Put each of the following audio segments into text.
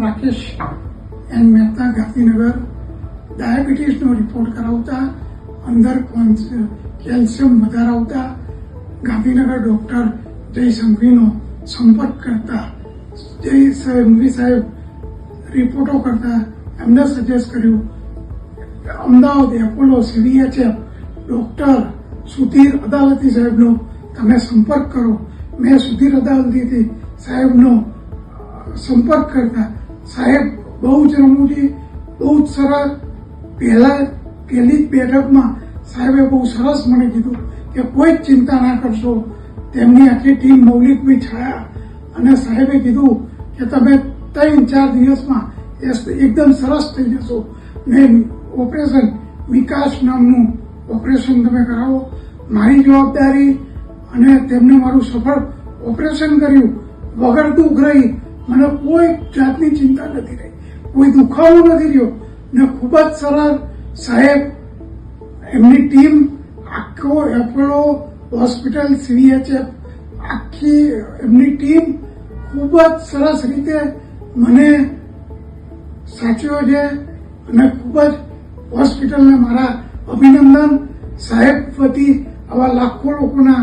Rakesh N Mehta, Gandhinagar, ડાયાબિટીસનો report કરાવતા, અંદર calcium વધારાવતા Gandhinagar doctor જય સંઘવીનો સંપર્ક કરતા, જય સંઘવી સાહેબ રિપોર્ટો કરતા એમને સજેસ્ટ કર્યું Ahmedabad Apollo CVHF doctor Sudhir Adalati સાહેબનો તમે સંપર્ક કરો. મેં સુધીર અદાલતી સાહેબનો સંપર્ક કરતા સાહેબ બહુ જ રમૂજી, બહુ જ સરસ. પહેલી જ બેઠકમાં સાહેબે બહુ સરસ મને કીધું કે કોઈ જ ચિંતા ના કરશો. તેમની આખી ટીમ મૌલિકભાઈ છાયા અને સાહેબે કીધું કે તમે 3-4 દિવસમાં એકદમ સરસ થઈ જશો ને ઓપરેશન વિકાસ નામનું ઓપરેશન તમે કરાવો. મારી જવાબદારી અને તેમને મારું સફળ ઓપરેશન કર્યું વગર દુઃખ રહી. મને કોઈ જાતની ચિંતા નથી રહી, કોઈ દુખાવો નથી રહ્યો ને ખૂબ જ સરળ. સાહેબ એમની ટીમ આખો એપોલો હોસ્પિટલ CVHF આખી એમની ટીમ ખૂબ જ સરસ રીતે મને સાચવ્યો છે અને ખૂબ જ હોસ્પિટલને મારા અભિનંદન. સાહેબ વતી આવા લાખો લોકોના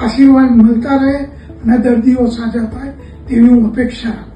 આશીર્વાદ મળતા રહે અને દર્દીઓ સાજા થાય તેવી હું અપેક્ષા રાખું.